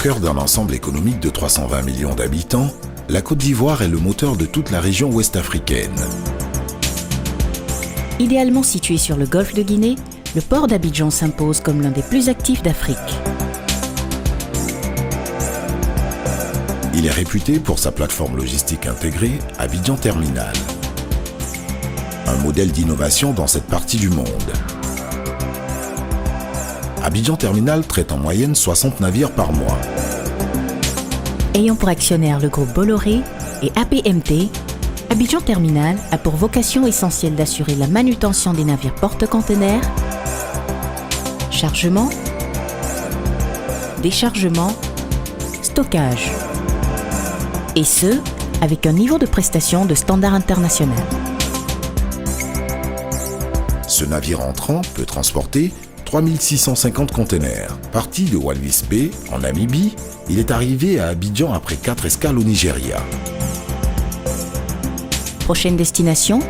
cœur d'un ensemble économique de 320 millions d'habitants, la Côte d'Ivoire est le moteur de toute la région ouest-africaine. Idéalement situé sur le golfe de Guinée, le port d'Abidjan s'impose comme l'un des plus actifs d'Afrique. Il est réputé pour sa plateforme logistique intégrée, Abidjan Terminal. Un modèle d'innovation dans cette partie du monde. Abidjan Terminal traite en moyenne 60 navires par mois. Ayant pour actionnaire le groupe Bolloré et APMT, Abidjan Terminal a pour vocation essentielle d'assurer la manutention des navires porte-conteneurs, chargement, déchargement, stockage. Et ce, avec un niveau de prestation de standard international. Ce navire entrant peut transporter 3650 containers. Parti de Walvis Bay, en Namibie, il est arrivé à Abidjan après 4 escales au Nigeria. Prochaine destination,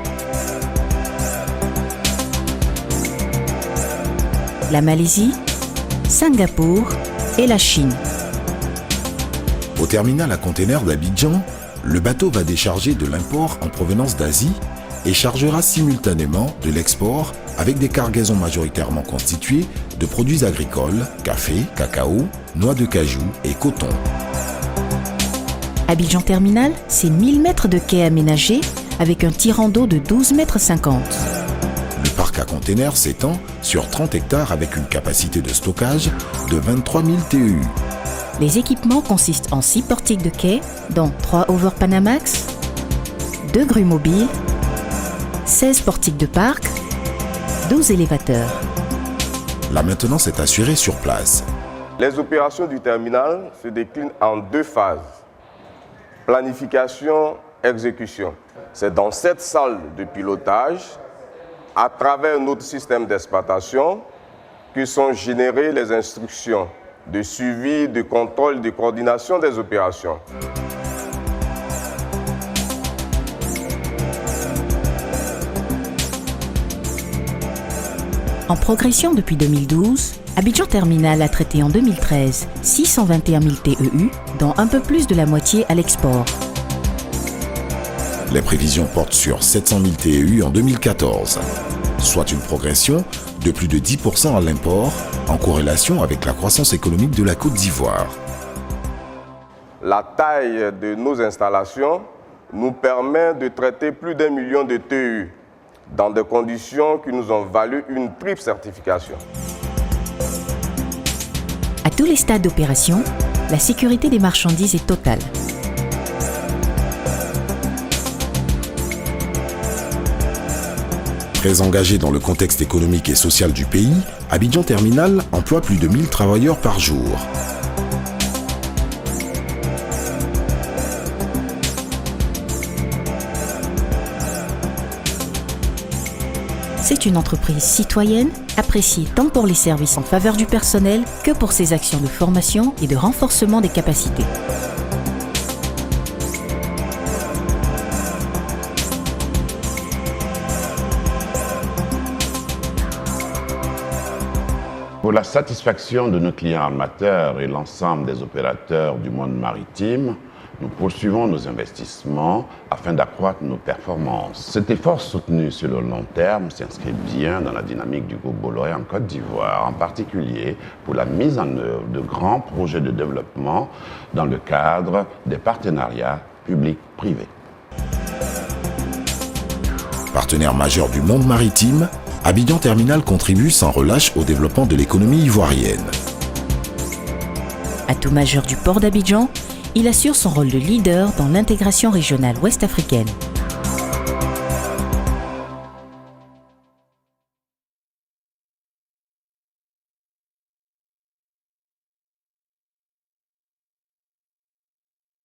la Malaisie, Singapour et la Chine. Au terminal à containers d'Abidjan, le bateau va décharger de l'import en provenance d'Asie et chargera simultanément de l'export avec des cargaisons majoritairement constituées de produits agricoles, café, cacao, noix de cajou et coton. Abidjan Terminal, c'est 1000 mètres de quai aménagés avec un tirant d'eau de 12,50 m. Le parc à containers s'étend sur 30 hectares avec une capacité de stockage de 23 000 TEU. Les équipements consistent en 6 portiques de quai, dont 3 over-Panamax, 2 grues mobiles, 16 portiques de parc, 12 élévateurs. La maintenance est assurée sur place. Les opérations du terminal se déclinent en 2 phases. Planification, exécution. C'est dans cette salle de pilotage, à travers notre système d'exploitation, que sont générées les instructions de suivi, de contrôle, de coordination des opérations. En progression depuis 2012, Abidjan Terminal a traité en 2013 621 000 TEU, dont un peu plus de la moitié à l'export. Les prévisions portent sur 700 000 TEU en 2014, soit une progression de plus de 10% à l'import, en corrélation avec la croissance économique de la Côte d'Ivoire. La taille de nos installations nous permet de traiter plus d'1 million de TEU dans des conditions qui nous ont valu une triple certification. À tous les stades d'opération, la sécurité des marchandises est totale. Très engagé dans le contexte économique et social du pays, Abidjan Terminal emploie plus de 1000 travailleurs par jour. C'est une entreprise citoyenne, appréciée tant pour les services en faveur du personnel que pour ses actions de formation et de renforcement des capacités. Pour la satisfaction de nos clients armateurs et l'ensemble des opérateurs du monde maritime, nous poursuivons nos investissements afin d'accroître nos performances. Cet effort soutenu sur le long terme s'inscrit bien dans la dynamique du groupe Bolloré en Côte d'Ivoire, en particulier pour la mise en œuvre de grands projets de développement dans le cadre des partenariats publics-privés. Partenaire majeur du monde maritime, Abidjan Terminal contribue sans relâche au développement de l'économie ivoirienne. Atout majeur du port d'Abidjan, il assure son rôle de leader dans l'intégration régionale ouest-africaine.